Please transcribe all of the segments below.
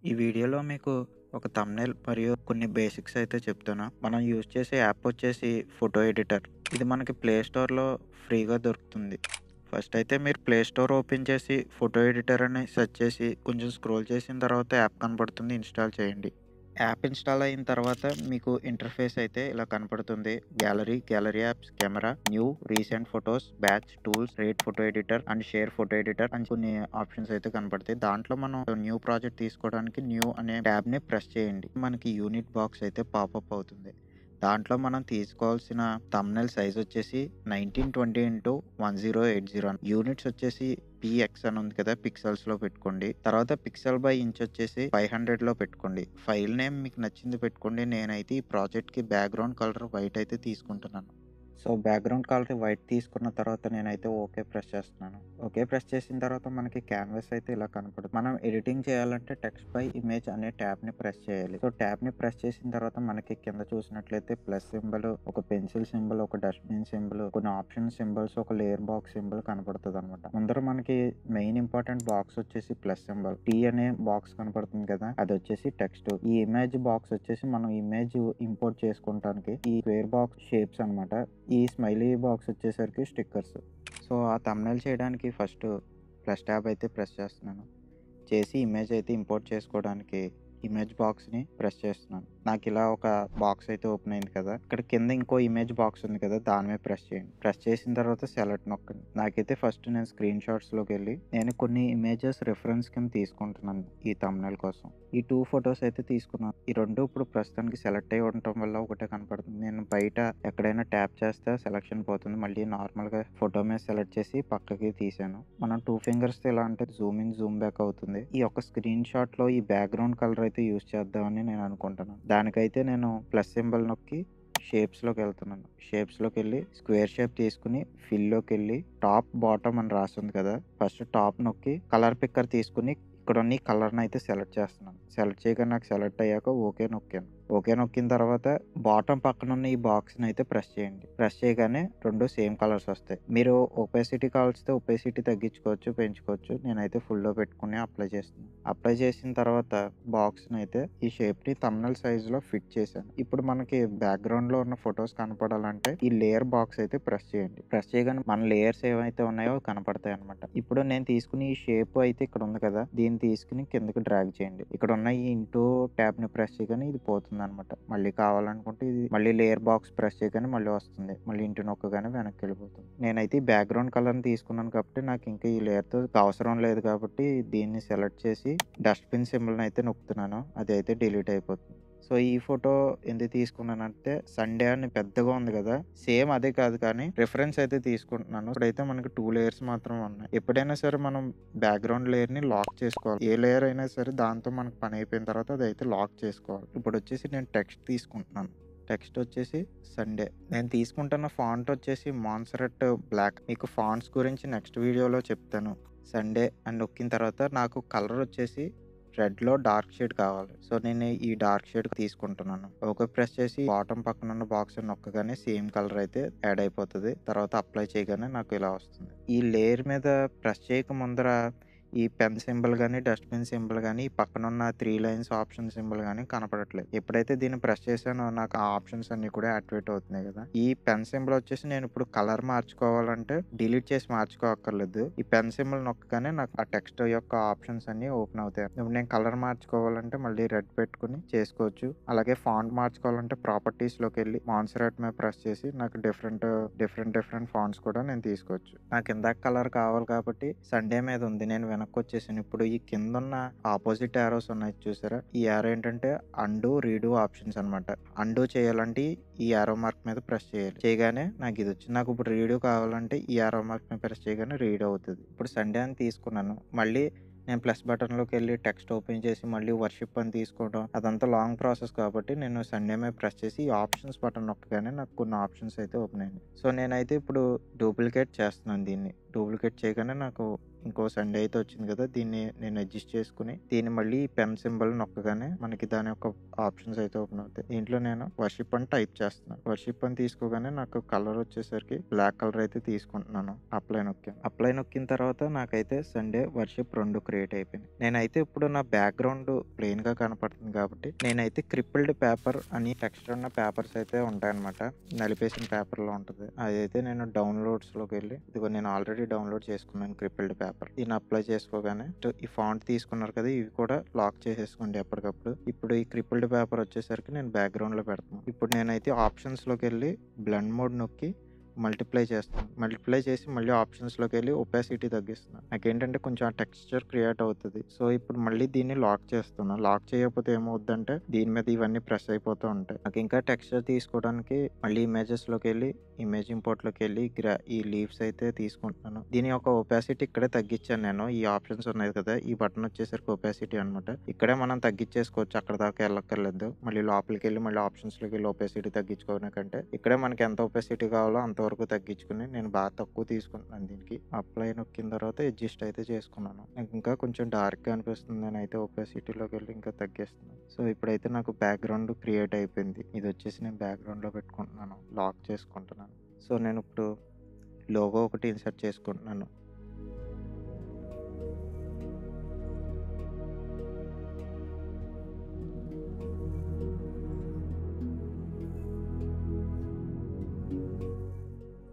ఈ వీడియోలో మీకు ఒక థంబ్‌నెయిల్ మరియు కొన్ని బేసిక్స్ అయితే చెప్తాను. మనం యూజ్ చేసే యాప్ వచ్చేసి ఫోటో ఎడిటర్. ఇది మనకి ప్లే స్టోర్‌లో ఫ్రీగా దొరుకుతుంది. ఫస్ట్ అయితే మీరు ప్లే స్టోర్ ఓపెన్ చేసి ఫోటో ఎడిటర్ అని సెర్చ్ చేసి కొంచెం స్క్రోల్ చేసిన తర్వాత యాప్ కనపడుతుంది, ఇన్‌స్టాల్ చేయండి. యాప్ ఇన్‌స్టాల్ అయిన తర్వాత మీకు ఇంటర్ఫేస్ అయితే ఇలా కనపడుతుంది. Gallery apps, camera, new, recent photos, batch, tools, rate photo editor and share photo editor అని కొన్ని ఆప్షన్స్ అయితే కనపడతాయి. దాంట్లో మనం న్యూ ప్రాజెక్ట్ తీసుకోవడానికి న్యూ అనే ట్యాబ్‌ని ప్రెస్ చేయండి. మనకి యూనిట్ బాక్స్ అయితే పాపప్ అవుతుంది. దాంట్లో మనం తీసుకోవాల్సిన థంబ్‌నెయిల్ సైజ్ వచ్చేసి 1920 x 1080 యూనిట్స్ వచ్చేసి పీఎక్స్ అని ఉంది కదా, పిక్సెల్స్‌లో పెట్టుకోండి. తర్వాత పిక్సెల్ బై ఇంచ్ వచ్చేసి 500లో పెట్టుకోండి. ఫైల్ నేమ్ మీకు నచ్చింది పెట్టుకోండి. నేనైతే ఈ ప్రాజెక్ట్‌కి బ్యాక్‌గ్రౌండ్ కలర్ వైట్ అయితే తీసుకుంటున్నాను. సో, బ్యాక్‌గ్రౌండ్ కలర్ వైట్ తీసుకున్న తర్వాత నేనైతే ఓకే ప్రెస్ చేస్తున్నాను. ఓకే ప్రెస్ చేసిన తర్వాత మనకి క్యాన్వాస్ అయితే ఇలా కనపడుతుంది. మనం ఎడిటింగ్ చేయాలంటే టెక్స్ట్ బై ఇమేజ్ అనే ట్యాబ్‌ని ప్రెస్ చేయాలి. సో, ట్యాబ్‌ని ప్రెస్ చేసిన తర్వాత మనకి కింద చూసినట్లయితే ప్లస్ సింబల్, ఒక పెన్సిల్ సింబల్, ఒక డస్ట్‌బిన్ సింబల్, కొన్ని ఆప్షన్ సింబల్స్, ఒక లేయర్ బాక్స్ సింబల్ కనపడుతదనమాట. ముందర మనకి మెయిన్ ఇంపార్టెంట్ బాక్స్ వచ్చేసి ప్లస్ సింబల్. టీ అనే బాక్స్ కనపడుతుంది కదా, అది వచ్చేసి టెక్స్ట్. ఈ ఇమేజ్ బాక్స్ వచ్చేసి మనం ఇమేజ్ ఇంపోర్ట్ చేసుకుంటానికి ఈ స్క్వేర్ బాక్స్ షేప్స్ అనమాట. ఈ స్మైలీ బాక్స్ వచ్చేసరికి స్టిక్కర్స్. సో, ఆ థంబ్‌నెయిల్ చేయడానికి ఫస్ట్ ప్లస్ ట్యాబ్ అయితే ప్రెస్ చేస్తున్నాను. చేసి ఇమేజ్ అయితే ఇంపోర్ట్ చేసుకోవడానికి ఇమేజ్ బాక్స్‌ని ప్రెస్ చేస్తున్నాను. నాకిలా ఒక బాక్స్ అయితే ఓపెన్ అయింది కదా, ఇక్కడ కింద ఇంకో ఇమేజ్ బాక్స్ ఉంది కదా, దాని మీద ప్రెస్ చేయండి. ప్రెస్ చేసిన తర్వాత సెలెక్ట్ నొక్కండి. నాకైతే ఫస్ట్ నేను స్క్రీన్ షాట్స్‌లోకెళ్ళి నేను కొన్ని ఇమేజెస్ రిఫరెన్స్ కింద తీసుకుంటున్నాను ఈ థంబ్‌నెయిల్ కోసం. ఈ 2 ఫోటోస్ అయితే తీసుకున్నాను. ఈ 2 ఇప్పుడు ప్రస్తుతానికి సెలెక్ట్ అయ్యి ఉండటం వల్ల ఒకటే కనపడుతుంది. నేను బయట ఎక్కడైనా ట్యాప్ చేస్తే సెలక్షన్ పోతుంది. మళ్ళీ నార్మల్‌గా ఫోటో మీద సెలెక్ట్ చేసి పక్కకి తీశాను. మనం 2 ఫింగర్స్‌తో ఎలా అంటే జూమ్ ఇన్, జూమ్ బ్యాక్ అవుతుంది. ఈ యొక్క స్క్రీన్ షాట్‌లో ఈ బ్యాక్‌గ్రౌండ్ కలర్ అయితే యూజ్ చేద్దామని నేను అనుకుంటున్నాను. దానికైతే నేను ప్లస్ సింబల్ నొక్కి షేప్స్‌లోకెళ్తున్నాను. షేప్స్‌లోకెళ్ళి స్క్వేర్ షేప్ తీసుకొని ఫిల్‌లోకెళ్ళి టాప్, బాటమ్ అని రాసుంది కదా, ఫస్ట్ టాప్ నొక్కి కలర్ పిక్కర్ తీసుకొని ఇక్కడున్న ఈ కలర్‌ని అయితే సెలెక్ట్ చేస్తున్నాను. సెలెక్ట్ చేయగానే నాకు సెలెక్ట్ అయ్యాక ఓకే నొక్కాను. ఓకే నొక్కిన తర్వాత బాటమ్ పక్కనున్న ఈ బాక్స్‌ని అయితే ప్రెస్ చేయండి. ప్రెస్ చేయగానే 2 సేమ్ కలర్స్ వస్తాయి. మీరు ఒపాసిటీ కావాల్సితే ఒపాసిటీ తగ్గించుకోవచ్చు, పెంచుకోవచ్చు. నేనైతే ఫుల్‌లో పెట్టుకొని అప్లై చేస్తున్నాను. అప్లై చేసిన తర్వాత బాక్స్‌ని అయితే ఈ షేప్‌ని థంబ్‌నెయిల్ సైజ్‌లో ఫిట్ చేశాను. ఇప్పుడు మనకి బ్యాక్‌గ్రౌండ్‌లో ఉన్న ఫోటోస్ కనపడాలంటే ఈ లేయర్ బాక్స్ అయితే ప్రెస్ చేయండి. ప్రెస్ చేయగానే మన లేయర్స్ ఏవైతే ఉన్నాయో కనపడతాయన్నమాట. ఇప్పుడు నేను తీసుకుని ఈ షేప్ అయితే ఇక్కడ ఉంది కదా, దీన్ని తీసుకుని కిందకి డ్రాగ్ చేయండి. ఇక్కడ ఉన్న ఈ ఇంటూ ట్యాబ్‌ని ప్రెస్ చేయగానే ఇది పోతుందన్నమాట. మళ్ళీ కావాలనుకుంటే ఇది మళ్ళీ లేయర్ బాక్స్ ప్రెస్ చేయగానే మళ్ళీ వస్తుంది. మళ్ళీ ఇంటూ నొక్కగానే వెనక్కి వెళ్ళిపోతుంది. నేనైతే ఈ బ్యాక్‌గ్రౌండ్ కలర్‌ని తీసుకున్నాను కాబట్టి నాకు ఇంకా ఈ లేయర్‌తో అవసరం లేదు కాబట్టి దీన్ని సెలెక్ట్ చేసి డస్ట్‌బిన్ సింబల్‌ని అయితే నొక్కుతున్నాను. అది అయితే డిలీట్ అయిపోతుంది. సో, ఈ ఫోటో ఎందుకు తీసుకున్నానంటే సండే అని పెద్దగా ఉంది కదా, సేమ్ అదే కాదు కానీ రిఫరెన్స్ అయితే తీసుకుంటున్నాను. ఇప్పుడైతే మనకి 2 లేయర్స్ మాత్రం ఉన్నాయి. ఎప్పుడైనా సరే మనం బ్యాక్‌గ్రౌండ్ లేయర్‌ని లాక్ చేసుకోవాలి. ఏ లేయర్ అయినా సరే దాంతో మనకు పని అయిపోయిన తర్వాత అదైతే లాక్ చేసుకోవాలి. ఇప్పుడొచ్చేసి నేను టెక్స్ట్ తీసుకుంటున్నాను. టెక్స్ట్ వచ్చేసి సండే. నేను తీసుకుంటున్న ఫాంట్ వచ్చేసి మాన్సెరట్ బ్లాక్. మీకు ఫాంట్స్ గురించి నెక్స్ట్ వీడియోలో చెప్తాను. సండే అని నొక్కిన తర్వాత నాకు కలర్ వచ్చేసి రెడ్‌లో డార్క్ షేడ్ కావాలి. సో, నేను ఈ డార్క్ షేడ్ తీసుకుంటున్నాను. ఓకే ప్రెస్ చేసి బాటమ్ పక్కనున్న బాక్స్ నొక్కగానే సేమ్ కలర్ అయితే యాడ్ అయిపోతది. తర్వాత అప్లై చేయగానే నాకు ఇలా వస్తుంది. ఈ లేయర్ మీద ప్రెస్ చేయక ముందర ఈ పెన్ సింబల్ గాని, డస్ట్‌బిన్ సింబల్ గాని, ఈ పక్కనున్న 3 లైన్స్ ఆప్షన్ సింబల్ గాని కనపడట్లేదు. ఎప్పుడైతే దీన్ని ప్రెస్ చేశానో నాకు ఆ ఆప్షన్స్ అన్నీ కూడా యాక్టివేట్ అవుతున్నాయి కదా. ఈ పెన్ సింబల్ వచ్చేసి నేను ఇప్పుడు కలర్ మార్చుకోవాలంటే డిలీట్ చేసి మార్చుకోక్కర్లేదు. ఈ పెన్ సింబల్ నొక్కగానే నాకు ఆ టెక్స్ట్ యొక్క ఆప్షన్స్ అన్నీ ఓపెన్ అవుతాయి. ఇప్పుడు నేను కలర్ మార్చుకోవాలంటే మళ్ళీ రెడ్ పెట్టుకొని చేసుకోవచ్చు. అలాగే ఫాంట్ మార్చుకోవాలంటే ప్రాపర్టీస్‌లోకెళ్ళి మాన్సెరట్ మీద ప్రెస్ చేసి నాకు డిఫరెంట్ ఫాంట్స్ కూడా నేను తీసుకోవచ్చు. నాకు ఇందాక కలర్ కావాలి కాబట్టి సండే మీద ఉంది. నేను వెనక్కొచ్చేసాను. ఇప్పుడు ఈ కిందున్న ఆపోజిట్ యారోస్ ఉన్నాయి చూసారా? ఈ యారో ఏంటంటే అండు, రీడు ఆప్షన్స్ అనమాట. అండు చేయాలంటే ఈ యారో మార్క్ మీద ప్రెస్ చేయాలి. చేయగానే నాకు ఇది వచ్చింది. నాకు ఇప్పుడు రీడు కావాలంటే ఈ యారో మార్క్ మీద ప్రెస్ చేయగానే రీడ్ అవుతది. ఇప్పుడు సండే అని తీసుకున్నాను. మళ్ళీ నేను ప్లస్ బటన్‌లోకెళ్ళి టెక్స్ట్ ఓపెన్ చేసి మళ్ళీ వర్షిప్ అని తీసుకోవడం అదంతా లాంగ్ ప్రాసెస్ కాబట్టి నేను సండే మీద ప్రెస్ చేసి ఈ ఆప్షన్స్ బటన్ నొక్కగానే నాకు కొన్ని ఆప్షన్స్ అయితే ఓపెన్ అయినాయి. సో, నేనైతే ఇప్పుడు డూప్లికేట్ చేస్తున్నాను దీన్ని. డూప్లికేట్ చేయగానే నాకు ఇంకో సండే అయితే వచ్చింది కదా! దీన్ని నేను అడ్జస్ట్ చేసుకొని దీన్ని మళ్ళీ పెన్ సింబల్ నొక్కగానే మనకి దాని యొక్క ఆప్షన్స్ అయితే ఓపెన్ అవుతాయి. దీంట్లో నేను వర్షిప్ అని టైప్ చేస్తున్నాను. వర్షిప్ అని తీసుకోగానే నాకు కలర్ వచ్చేసరికి బ్లాక్ కలర్ అయితే తీసుకుంటున్నాను. అప్లై నొక్కాను. అప్లై నొక్కిన తర్వాత నాకైతే సండే వర్షిప్ 2 క్రియేట్ అయిపోయినాయి. నేనైతే ఇప్పుడు నా బ్యాక్‌గ్రౌండ్ ప్లెయిన్‌గా కనపడుతుంది కాబట్టి నేనైతే క్రిప్పిల్డ్ పేపర్ అని టెక్స్చర్ ఉన్న పేపర్స్ అయితే ఉంటాయన్నమాట. నలిపేసిన పేపర్‌లో ఉంటది. అదైతే నేను డౌన్‌లోడ్స్‌లోకి వెళ్ళి ఇదిగో నేను ఆల్రెడీ డౌన్‌లోడ్ చేసుకున్నాను క్రిప్పిల్డ్ పేపర్. దీన్ని అప్లై చేసుకోగానే ఈ ఫాంట్ తీసుకున్నారు కదా! ఇవి కూడా లాక్ చేసేసుకోండి ఎప్పటికప్పుడు. ఇప్పుడు ఈ క్రిప్పిల్డ్ పేపర్ వచ్చేసరికి నేను బ్యాక్‌గ్రౌండ్‌లో పెడుతున్నాను. ఇప్పుడు నేనైతే ఆప్షన్స్‌లోకి వెళ్ళి బ్లెండ్ మోడ్ నొక్కి మల్టిప్లై చేస్తాను. మల్టిప్లై చేసి మళ్ళీ ఆప్షన్స్‌లోకి వెళ్ళి ఒపాసిటీ తగ్గిస్తున్నాను. నాకేంటంటే కొంచెం ఆ టెక్స్చర్ క్రియేట్ అవుతది. సో, ఇప్పుడు మళ్ళీ దీన్ని లాక్ చేస్తున్నా. లాక్ చేయకపోతే ఏమవుద్దంటే దీని మీద ఇవన్నీ ప్రెస్ అయిపోతూ ఉంటాయి. నాకు ఇంకా టెక్స్చర్ తీసుకోవడానికి మళ్ళీ ఇమేజెస్‌లోకి వెళ్ళి ఇమేజ్ ఇంపోర్ట్‌లోకి వెళ్ళి ఈ లీవ్స్ అయితే తీసుకుంటున్నాను. దీని యొక్క ఒపాసిటీ ఇక్కడే తగ్గించాను నేను. ఈ ఆప్షన్స్ ఉన్నాయి కదా! ఈ బటన్ వచ్చేసరికి ఒపాసిటీ అనమాట. ఇక్కడే మనం తగ్గించేసుకోవచ్చు. అక్కడ దాకా వెళ్ళక్కర్లేదు. మళ్ళీ లోపలికెళ్ళి మళ్ళీ ఆప్షన్స్‌లోకి వెళ్ళి ఒపాసిటీ తగ్గించుకోవడం కంటే ఇక్కడే మనకి ఎంత ఒపాసిటీ కావాలో అంతవరకు తగ్గించుకుని నేను బాగా తక్కువ తీసుకుంటున్నాను దీనికి. అప్లై నొక్కిన తర్వాత అడ్జస్ట్ అయితే చేసుకున్నాను. నాకు ఇంకా కొంచెం డార్క్‌గా అనిపిస్తుంది అని అయితే ఒపాసిటీలోకి వెళ్ళి ఇంకా తగ్గిస్తున్నాను. సో, ఇప్పుడైతే నాకు బ్యాక్‌గ్రౌండ్ క్రియేట్ అయిపోయింది. ఇది వచ్చేసి నేను బ్యాక్‌గ్రౌండ్‌లో పెట్టుకుంటున్నాను. లాక్ చేసుకుంటున్నాను. సో, నేను ఇప్పుడు లోగో ఒకటి ఇన్సర్ట్ చేసుకుంటున్నాను.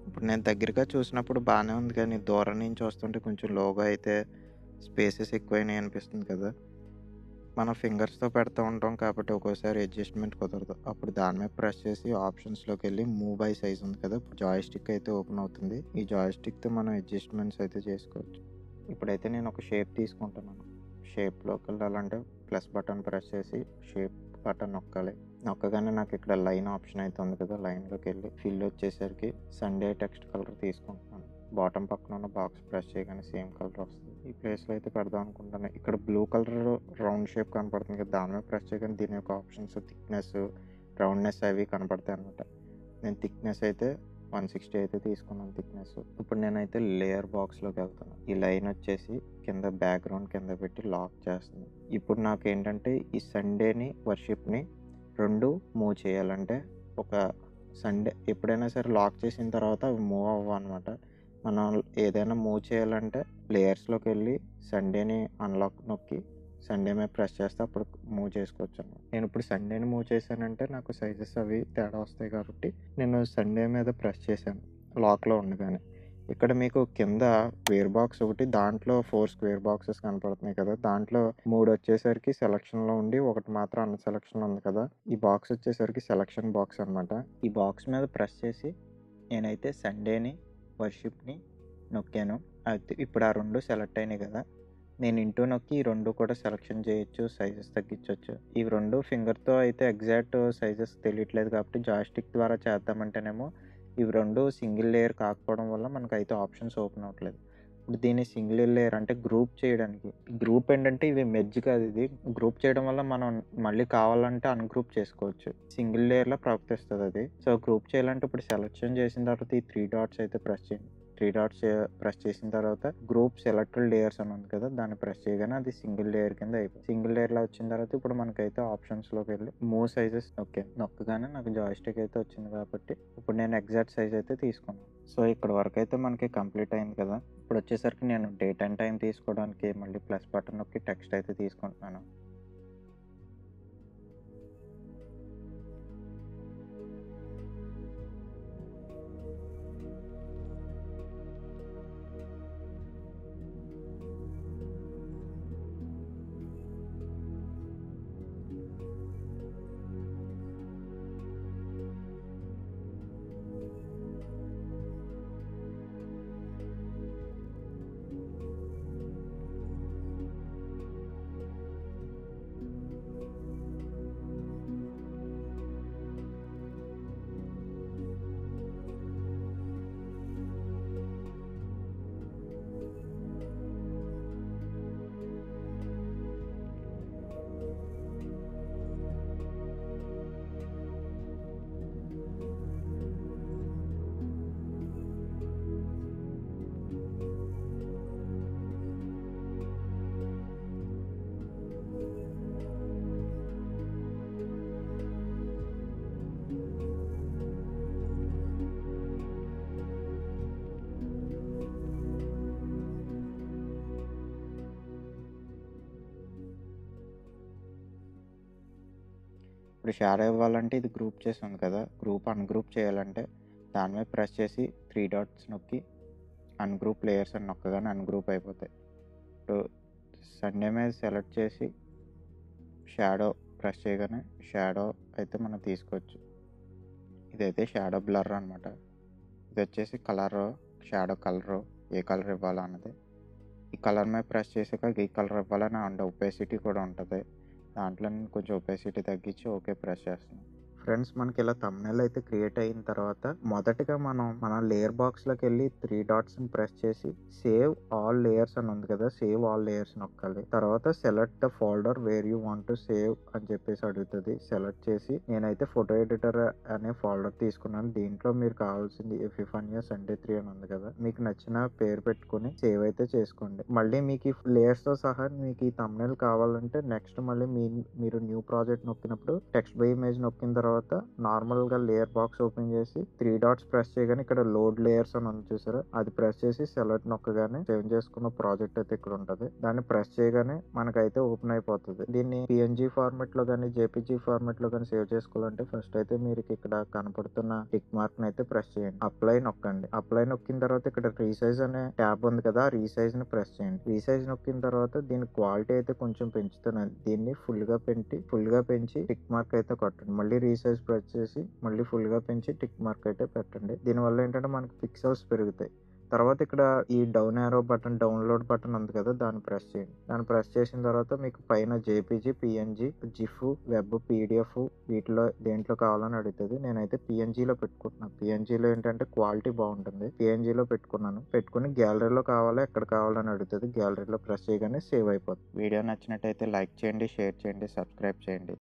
ఇప్పుడు నేను దగ్గరగా చూసినప్పుడు బానే ఉంది కానీ దూరం నుంచి చూస్తుంటే కొంచెం లోగో అయితే స్పేసెస్ ఎక్కువైనాయి అనిపిస్తుంది కదా! మనం ఫింగర్స్‌తో పెడతా ఉంటాం కాబట్టి ఒక్కోసారి అడ్జస్ట్‌మెంట్ కుదరదు. అప్పుడు దాని మీద ప్రెస్ చేసి ఆప్షన్స్‌లోకి వెళ్ళి మూవ్ బై సైజ్ ఉంది కదా! ఇప్పుడు జాయ్‌స్టిక్ అయితే ఓపెన్ అవుతుంది. ఈ జాయ్‌స్టిక్‌తో మనం అడ్జస్ట్‌మెంట్స్ అయితే చేసుకోవచ్చు. ఇప్పుడైతే నేను ఒక షేప్ తీసుకుంటున్నాను. షేప్‌లోకి వెళ్ళాలంటే ప్లస్ బటన్ ప్రెస్ చేసి షేప్ బటన్ నొక్కాలి. నొక్కగానే నాకు ఇక్కడ లైన్ ఆప్షన్ అయితే ఉంది కదా! లైన్‌లోకి వెళ్ళి ఫిల్ వచ్చేసరికి సండే టెక్స్ట్ కలర్ తీసుకుంటున్నాను. బాటమ్ పక్కన ఉన్న బాక్స్ ప్రెస్ చేయగానే సేమ్ కలర్ వస్తుంది. ఈ ప్లేస్‌లో అయితే పెడదాం అనుకుంటాను. ఇక్కడ బ్లూ కలర్ రౌండ్ షేప్ కనపడుతుంది కదా! దాని మీద ప్రెస్ చేయగానే దీని యొక్క ఆప్షన్స్ థిక్‌నెస్, రౌండ్‌నెస్ అవి కనపడతాయి అన్నమాట. నేను థిక్‌నెస్ అయితే 160 అయితే తీసుకున్నాను థిక్‌నెస్. ఇప్పుడు నేనైతే లేయర్ బాక్స్‌లోకి వెళ్తాను. ఈ లైన్ వచ్చేసి కింద బ్యాక్‌గ్రౌండ్ కింద పెట్టి లాక్ చేస్తున్నాను. ఇప్పుడు నాకేంటంటే ఈ సండేని, వర్షిప్‌ని 2 మూవ్ చేయాలంటే ఒక సండే ఎప్పుడైనా సరే లాక్ చేసిన తర్వాత అవి మూవ్ అవ్వవన్నమాట. మనం ఏదైనా మూవ్ చేయాలంటే లేయర్స్‌లోకి వెళ్ళి సండేని అన్‌లాక్ నొక్కి సండే మీద ప్రెస్ చేస్తే అప్పుడు మూవ్ చేసుకోవచ్చన్నమాట. నేనిప్పుడు సండేని మూవ్ చేశానంటే నాకు సైజెస్ అవి తేడా వస్తాయి కాబట్టి నేను సండే మీద ప్రెస్ చేశాను లాక్‌లో ఉండగానే. ఇక్కడ మీకు కింద స్క్వేర్ బాక్స్ ఒకటి దాంట్లో 4 స్క్వేర్ బాక్సెస్ కనపడుతున్నాయి కదా! దాంట్లో 3 వచ్చేసరికి సెలక్షన్‌లో ఉండి ఒకటి మాత్రం అన్ సెలక్షన్‌లో ఉంది కదా! ఈ బాక్స్ వచ్చేసరికి సెలక్షన్ బాక్స్ అనమాట. ఈ బాక్స్ మీద ప్రెస్ చేసి నేనైతే సండేని, వర్షిప్‌ని నొక్కాను. అయితే ఇప్పుడు ఆ 2 సెలెక్ట్ అయినాయి కదా! నేను ఇంటూ నొక్కి ఈ 2 కూడా సెలక్షన్ చేయొచ్చు. సైజెస్ తగ్గించొచ్చు. ఈ 2 ఫింగర్‌తో అయితే ఎగ్జాక్ట్ సైజెస్ తెలియట్లేదు కాబట్టి జాయ్‌స్టిక్ ద్వారా చేద్దామంటేనేమో ఇవి 2 సింగిల్ లేయర్ కాకపోవడం వల్ల మనకైతే ఆప్షన్స్ ఓపెన్ అవ్వట్లేదు. ఇప్పుడు దీన్ని సింగిల్ లేయర్ అంటే గ్రూప్ చేయడానికి. గ్రూప్ ఏంటంటే ఇవి మెర్జ్ కాదు ఇది. గ్రూప్ చేయడం వల్ల మనం మళ్ళీ కావాలంటే అన్‌గ్రూప్ చేసుకోవచ్చు. సింగిల్ లేయర్‌లా ప్రవర్తిస్తదది. సో, గ్రూప్ చేయాలంటే ఇప్పుడు సెలక్షన్ చేసిన తర్వాత ఈ 3 డాట్స్ అయితే ప్రెస్ చేయండి. 3 డాట్స్ ప్రెస్ చేసిన తర్వాత గ్రూప్ సెలెక్టెడ్ లేయర్స్ అని ఉంది కదా! దాన్ని ప్రెస్ చేయగానే అది సింగిల్ లేయర్ కింద అయిపోయింది. సింగిల్ లేయర్‌లా వచ్చిన తర్వాత ఇప్పుడు మనకైతే ఆప్షన్స్‌లోకి వెళ్ళి మూవ్ సైజెస్ నొక్కగానే నాకు జాయ్‌స్టిక్ అయితే వచ్చింది కాబట్టి ఇప్పుడు నేను ఎగ్జాక్ట్ సైజ్ అయితే తీసుకున్నాను. సో, ఇక్కడి వరకు అయితే మనకి కంప్లీట్ అయింది కదా! ఇప్పుడు వచ్చేసరికి నేను డేట్ అండ్ టైమ్ తీసుకోవడానికి మళ్ళీ ప్లస్ బటన్ నొక్కి టెక్స్ట్ అయితే తీసుకుంటున్నాను. ఇప్పుడు షాడో ఇవ్వాలంటే ఇది గ్రూప్ చేసి ఉంది కదా, గ్రూప్ అన్గ్రూప్ చేయాలంటే దాని మీద ప్రెస్ చేసి 3 డాట్స్ నొక్కి అన్గ్రూప్ లేయర్స్ అని నొక్కగానే అన్గ్రూప్ అయిపోతాయి. ఇప్పుడు సండే మీద సెలెక్ట్ చేసి షాడో ప్రెస్ చేయగానే షాడో అయితే మనం తీసుకోవచ్చు. ఇదైతే షాడో బ్లర్ అనమాట. ఇది వచ్చేసి కలర్, షాడో కలరు ఏ కలర్ ఇవ్వాలా అన్నది. ఈ కలర్ మీద ప్రెస్ చేసాక ఈ కలర్ ఇవ్వాలని అండ్ ఒపేసిటీ కూడా ఉంటుంది. దాంట్లో నేను కొంచెం ఒపేసిటీ తగ్గించి ఓకే ప్రెస్ చేస్తున్నాను. ఫ్రెండ్స్, మనకి ఇలా థంబ్నెయిల్ అయితే క్రియేట్ అయిన తర్వాత మొదటగా మన లేయర్ బాక్స్లోకి వెళ్ళి 3 డాట్స్ని ప్రెస్ చేసి సేవ్ ఆల్ లేయర్స్ అని ఉంది కదా, సేవ్ ఆల్ లేయర్స్ నొక్కాలి. తర్వాత select the folder where you want to save అని చెప్పేసి అడుగుతుంది. సెలెక్ట్ చేసి నేనైతే ఫోటో ఎడిటర్ అనే ఫోల్డర్ తీసుకున్నాను. దీంట్లో మీరు కావాల్సింది ఎఫిఫానియా సండే 3 అని ఉంది కదా, మీకు నచ్చిన పేరు పెట్టుకుని సేవ్ అయితే చేసుకోండి. మళ్ళీ మీకు ఈ లేయర్స్తో సహా మీకు ఈ థంబ్నెయిల్ కావాలంటే నెక్స్ట్ మళ్ళీ మీరు న్యూ ప్రాజెక్ట్ నొక్కినప్పుడు టెక్స్ట్ బై ఇమేజ్ నొక్కిన తర్వాత నార్మల్గా లేయర్ బాక్స్ ఓపెన్ చేసి 3 డాట్స్ ప్రెస్ చేయగానే ఇక్కడ లోడ్ లేయర్స్ అని ఉంది చూసారా, అది ప్రెస్ చేసి సెలెక్ట్ నొక్కగానే సేవ్ చేసుకున్న ప్రాజెక్ట్ అయితే ఇక్కడ ఉంటుంది. దాన్ని ప్రెస్ చేయగానే మనకైతే ఓపెన్ అయిపోతుంది. దీన్ని పిఎన్జీ ఫార్మెట్ లో కానీ జేపీజీ ఫార్మెట్ లో కానీ సేవ్ చేసుకోవాలంటే ఫస్ట్ అయితే మీరు ఇక్కడ కనపడుతున్న టిక్ మార్క్ అయితే ప్రెస్ చేయండి. అప్లై నొక్కండి. అప్లై నొక్కిన తర్వాత ఇక్కడ రీసైజ్ అనే ట్యాబ్ ఉంది కదా, రీసైజ్ ని ప్రెస్ చేయండి. రీసైజ్ నొక్కిన తర్వాత దీని క్వాలిటీ అయితే కొంచెం పెంచుతున్నాను. దీన్ని ఫుల్ గా పెంచి టిక్ మార్క్ అయితే కొట్టండి. మళ్ళీ రీసైజ్ ప్రెస్ చేసి మళ్ళీ ఫుల్ గా పెంచి టిక్ మార్క్ అయితే పెట్టండి. దీనివల్ల ఏంటంటే మనకి పిక్సెల్స్ పెరుగుతాయి. తర్వాత ఇక్కడ ఈ down arrow button, download button ఉంది కదా, దాన్ని ప్రెస్ చేయండి. దాన్ని ప్రెస్ చేసిన తర్వాత మీకు పైన JPG, PNG, GIF, web, PDF వీటిలో దేంట్లో కావాలని అడుగుతుంది. నేనైతే పిఎన్జీలో పెట్టుకుంటున్నాను. పిఎన్జీలో ఏంటంటే క్వాలిటీ బాగుంటుంది. పిఎన్జీలో పెట్టుకుని గ్యాలరీలో కావాలా ఎక్కడ కావాలని అడుగుతుంది. గ్యాలరీలో ప్రెస్ చేయగానే సేవ్ అయిపోతుంది. వీడియో నచ్చినట్టయితే లైక్ చేయండి, షేర్ చేయండి, సబ్స్క్రైబ్ చేయండి.